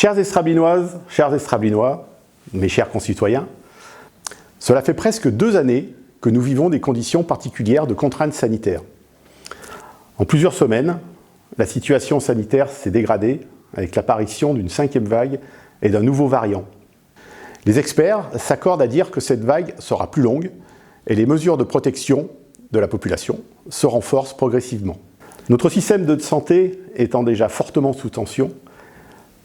Chères Estrablinoises, chers Estrablinois, mes chers concitoyens, cela fait presque 2 années que nous vivons des conditions particulières de contraintes sanitaires. En plusieurs semaines, la situation sanitaire s'est dégradée avec l'apparition d'une 5e vague et d'un nouveau variant. Les experts s'accordent à dire que cette vague sera plus longue et les mesures de protection de la population se renforcent progressivement. Notre système de santé étant déjà fortement sous tension,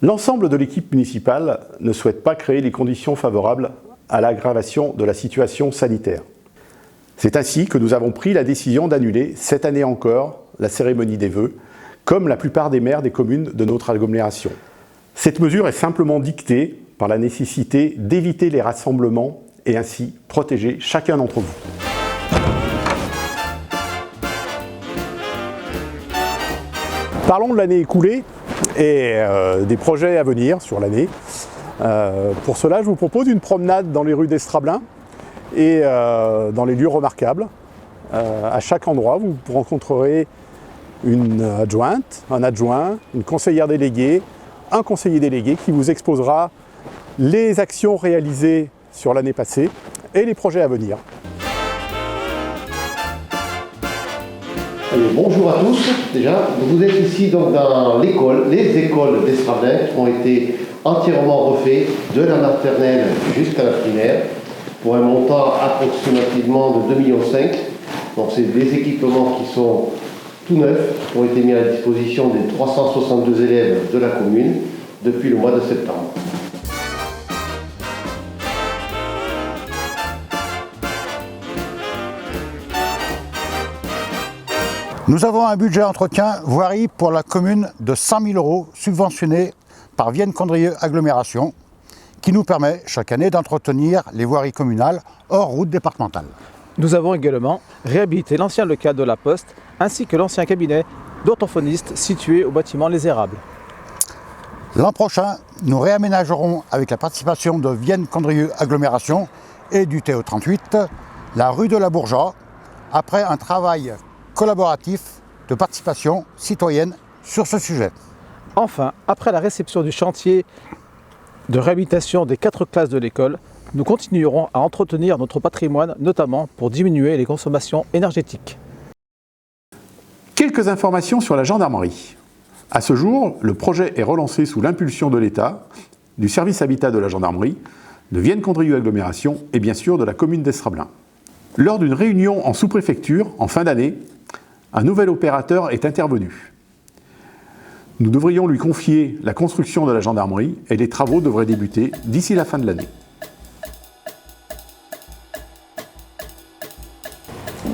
l'ensemble de l'équipe municipale ne souhaite pas créer les conditions favorables à l'aggravation de la situation sanitaire. C'est ainsi que nous avons pris la décision d'annuler cette année encore la cérémonie des vœux, comme la plupart des maires des communes de notre agglomération. Cette mesure est simplement dictée par la nécessité d'éviter les rassemblements et ainsi protéger chacun d'entre vous. Parlons de l'année écoulée et des projets à venir sur l'année. Pour cela, je vous propose une promenade dans les rues d'Estrablin et dans les lieux remarquables. À chaque endroit, vous rencontrerez une adjointe, un adjoint, une conseillère déléguée, un conseiller délégué qui vous exposera les actions réalisées sur l'année passée et les projets à venir. Allez, bonjour à tous. Déjà, vous êtes ici donc dans l'école, les écoles d'Estrablin qui ont été entièrement refaites de la maternelle jusqu'à la primaire pour un montant approximativement de 2,5 millions. Donc c'est des équipements qui sont tout neufs, qui ont été mis à la disposition des 362 élèves de la commune depuis le mois de septembre. Nous avons un budget entretien voirie pour la commune de 100 000 € subventionné par Vienne Condrieu Agglomération qui nous permet chaque année d'entretenir les voiries communales hors route départementale. Nous avons également réhabilité l'ancien local de la Poste ainsi que l'ancien cabinet d'orthophoniste situé au bâtiment Les Érables. L'an prochain, nous réaménagerons avec la participation de Vienne Condrieu Agglomération et du TO38 la rue de la Bourgeois après un travail collaboratif de participation citoyenne sur ce sujet. Enfin, après la réception du chantier de réhabilitation des 4 classes de l'école, nous continuerons à entretenir notre patrimoine, notamment pour diminuer les consommations énergétiques. Quelques informations sur la gendarmerie. À ce jour, le projet est relancé sous l'impulsion de l'État, du service habitat de la gendarmerie, de Vienne Condrieu Agglomération et bien sûr de la commune d'Estrablin. Lors d'une réunion en sous-préfecture, en fin d'année, un nouvel opérateur est intervenu. Nous devrions lui confier la construction de la gendarmerie et les travaux devraient débuter d'ici la fin de l'année.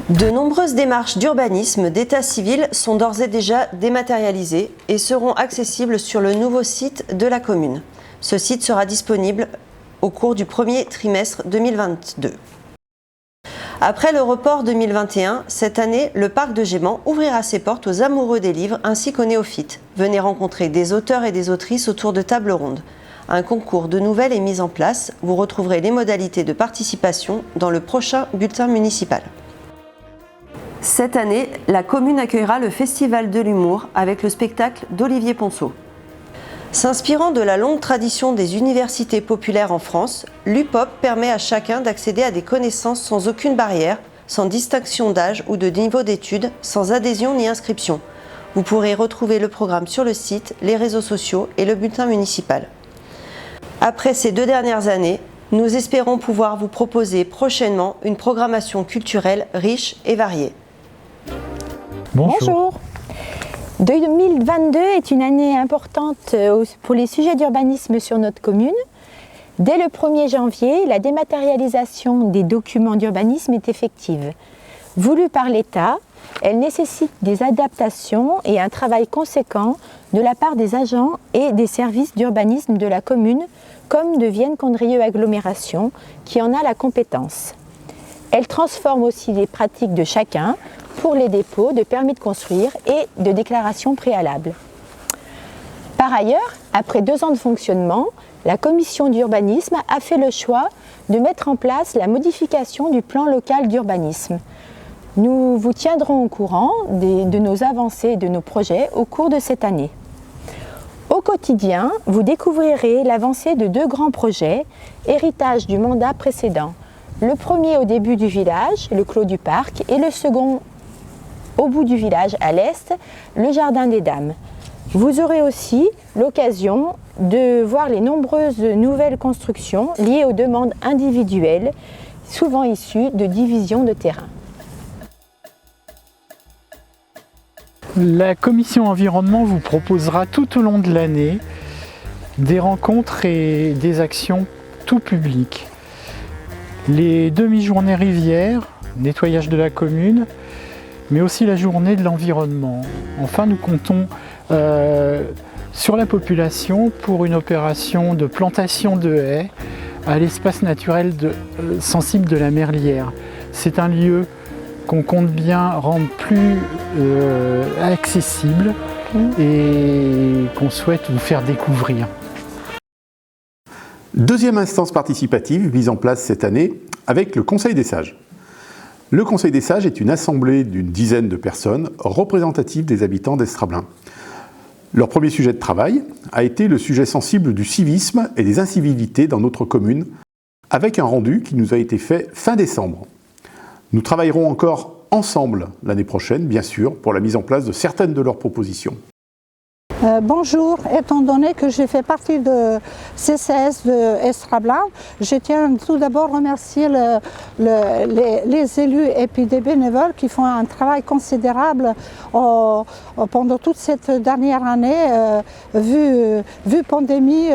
De nombreuses démarches d'urbanisme d'état civil sont d'ores et déjà dématérialisées et seront accessibles sur le nouveau site de la commune. Ce site sera disponible au cours du premier trimestre 2022. Après le report 2021, cette année, le parc de Gémant ouvrira ses portes aux amoureux des livres ainsi qu'aux néophytes. Venez rencontrer des auteurs et des autrices autour de tables rondes. Un concours de nouvelles est mis en place. Vous retrouverez les modalités de participation dans le prochain bulletin municipal. Cette année, la commune accueillera le Festival de l'humour avec le spectacle d'Olivier Ponceau. S'inspirant de la longue tradition des universités populaires en France, l'UPOP permet à chacun d'accéder à des connaissances sans aucune barrière, sans distinction d'âge ou de niveau d'études, sans adhésion ni inscription. Vous pourrez retrouver le programme sur le site, les réseaux sociaux et le bulletin municipal. Après ces 2 dernières années, nous espérons pouvoir vous proposer prochainement une programmation culturelle riche et variée. Bonjour. 2022 est une année importante pour les sujets d'urbanisme sur notre commune. Dès le 1er janvier, la dématérialisation des documents d'urbanisme est effective. Voulue par l'État, elle nécessite des adaptations et un travail conséquent de la part des agents et des services d'urbanisme de la commune, comme de Vienne Condrieu Agglomération, qui en a la compétence. Elle transforme aussi les pratiques de chacun pour les dépôts de permis de construire et de déclarations préalables. Par ailleurs, après 2 ans de fonctionnement, la commission d'urbanisme a fait le choix de mettre en place la modification du plan local d'urbanisme. Nous vous tiendrons au courant de nos avancées et de nos projets au cours de cette année. Au quotidien, vous découvrirez l'avancée de 2 grands projets, héritage du mandat précédent. Le premier au début du village, le Clos du Parc, et le second au bout du village, à l'est, le Jardin des Dames. Vous aurez aussi l'occasion de voir les nombreuses nouvelles constructions liées aux demandes individuelles, souvent issues de divisions de terrain. La commission environnement vous proposera tout au long de l'année des rencontres et des actions tout publiques. Les demi-journées rivières, nettoyage de la commune, mais aussi la journée de l'environnement. Enfin, nous comptons sur la population pour une opération de plantation de haies à l'espace naturel sensible de la Merlière. C'est un lieu qu'on compte bien rendre plus accessible et qu'on souhaite vous faire découvrir. Deuxième instance participative mise en place cette année avec le Conseil des Sages. Le Conseil des Sages est une assemblée d'une dizaine de personnes représentatives des habitants d'Estrablin. Leur premier sujet de travail a été le sujet sensible du civisme et des incivilités dans notre commune, avec un rendu qui nous a été fait fin décembre. Nous travaillerons encore ensemble l'année prochaine, bien sûr, pour la mise en place de certaines de leurs propositions. Bonjour, étant donné que j'ai fait partie de CCS de Estrablin, je tiens tout d'abord à remercier les élus et puis des bénévoles qui font un travail considérable pendant toute cette dernière année. Vu pandémie,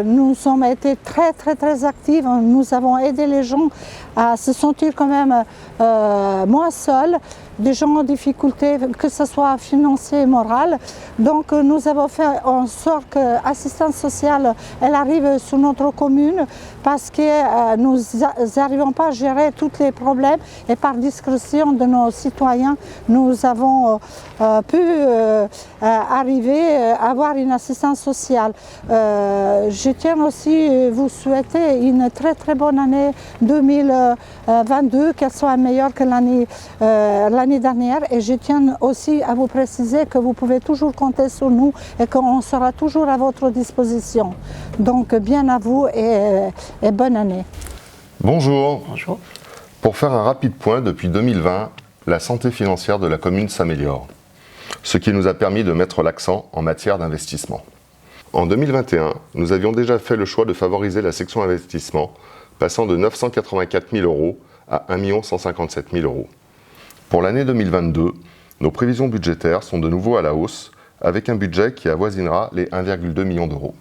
nous avons été très actifs, nous avons aidé les gens à se sentir quand même moins seuls, des gens en difficulté, que ce soit financier et moral. Donc nous avons fait en sorte que l'assistance sociale elle arrive sur notre commune parce que nous n'arrivons pas à gérer tous les problèmes et par discrétion de nos citoyens, nous avons pu arriver à avoir une assistance sociale. Je tiens aussi à vous souhaiter une très bonne année 2022, qu'elle soit meilleure que l'année dernière, et je tiens aussi à vous préciser que vous pouvez toujours compter sur nous et qu'on sera toujours à votre disposition. Donc bien à vous et bonne année. Bonjour. Bonjour. Pour faire un rapide point, depuis 2020, la santé financière de la commune s'améliore, ce qui nous a permis de mettre l'accent en matière d'investissement. En 2021, nous avions déjà fait le choix de favoriser la section investissement, passant de 984 000 € à 1 157 000 €. Pour l'année 2022, nos prévisions budgétaires sont de nouveau à la hausse, avec un budget qui avoisinera les 1,2 million d'euros.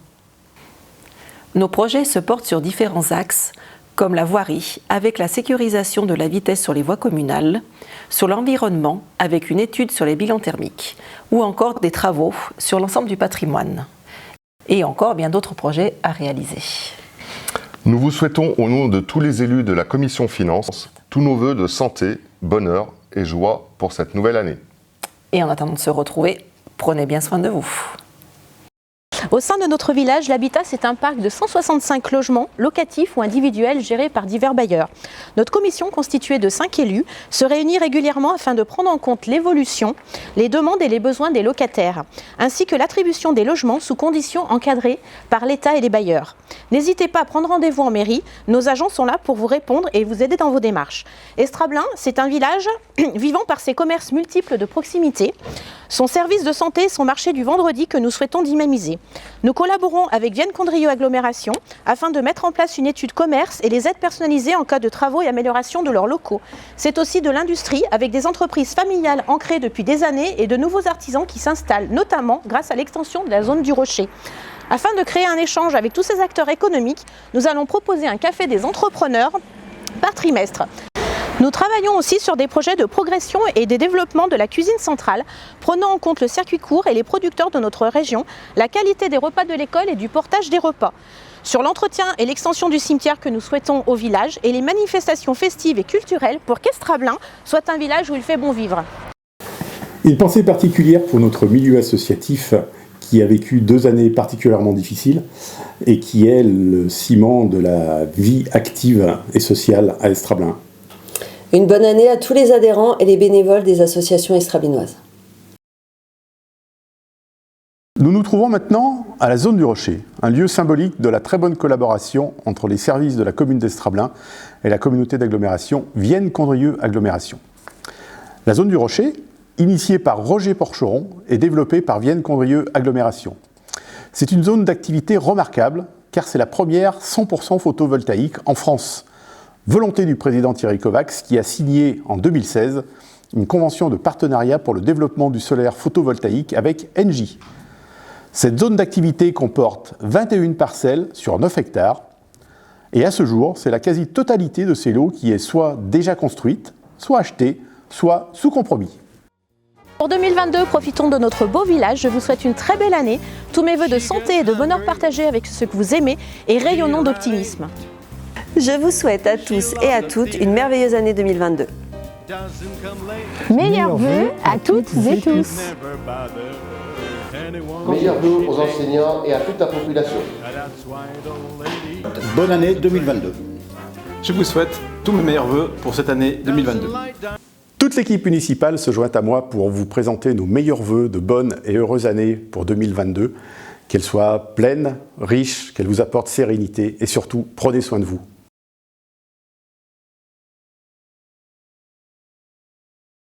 Nos projets se portent sur différents axes, comme la voirie, avec la sécurisation de la vitesse sur les voies communales, sur l'environnement, avec une étude sur les bilans thermiques, ou encore des travaux sur l'ensemble du patrimoine. Et encore bien d'autres projets à réaliser. Nous vous souhaitons, au nom de tous les élus de la Commission Finances, tous nos vœux de santé, bonheur et joie pour cette nouvelle année. Et en attendant de se retrouver, prenez bien soin de vous. Au sein de notre village, l'habitat, c'est un parc de 165 logements locatifs ou individuels gérés par divers bailleurs. Notre commission, constituée de 5 élus, se réunit régulièrement afin de prendre en compte l'évolution, les demandes et les besoins des locataires, ainsi que l'attribution des logements sous conditions encadrées par l'État et les bailleurs. N'hésitez pas à prendre rendez-vous en mairie, nos agents sont là pour vous répondre et vous aider dans vos démarches. Estrablin, c'est un village vivant par ses commerces multiples de proximité, son service de santé et son marché du vendredi que nous souhaitons dynamiser. Nous collaborons avec Vienne Condrieu Agglomération afin de mettre en place une étude commerce et les aides personnalisées en cas de travaux et amélioration de leurs locaux. C'est aussi de l'industrie avec des entreprises familiales ancrées depuis des années et de nouveaux artisans qui s'installent, notamment grâce à l'extension de la zone du Rocher. Afin de créer un échange avec tous ces acteurs économiques, nous allons proposer un café des entrepreneurs par trimestre. Nous travaillons aussi sur des projets de progression et des développements de la cuisine centrale, prenant en compte le circuit court et les producteurs de notre région, la qualité des repas de l'école et du portage des repas. Sur l'entretien et l'extension du cimetière que nous souhaitons au village et les manifestations festives et culturelles pour qu'Estrablin soit un village où il fait bon vivre. Une pensée particulière pour notre milieu associatif qui a vécu 2 années particulièrement difficiles et qui est le ciment de la vie active et sociale à Estrablin. Une bonne année à tous les adhérents et les bénévoles des associations estrablinoises. Nous nous trouvons maintenant à la zone du Rocher, un lieu symbolique de la très bonne collaboration entre les services de la commune d'Estrablin et la communauté d'agglomération Vienne-Condrieu Agglomération. La zone du Rocher, initiée par Roger Porcheron et développée par Vienne-Condrieu Agglomération. C'est une zone d'activité remarquable car c'est la première 100% photovoltaïque en France. Volonté du président Thierry Kovacs qui a signé en 2016 une convention de partenariat pour le développement du solaire photovoltaïque avec Engie. Cette zone d'activité comporte 21 parcelles sur 9 hectares et à ce jour, c'est la quasi-totalité de ces lots qui est soit déjà construite, soit achetée, soit sous compromis. Pour 2022, profitons de notre beau village. Je vous souhaite une très belle année. Tous mes vœux de santé et de bonheur partagés avec ceux que vous aimez et rayonnons d'optimisme. Je vous souhaite à tous et à toutes une merveilleuse année 2022. Meilleurs vœux à toutes et tous. Meilleurs vœux aux enseignants et à toute la population. Bonne année 2022. Je vous souhaite tous mes meilleurs vœux pour cette année 2022. Toute l'équipe municipale se joint à moi pour vous présenter nos meilleurs vœux de bonnes et heureuses années pour 2022. Qu'elles soient pleines, riches, qu'elles vous apportent sérénité et surtout, prenez soin de vous.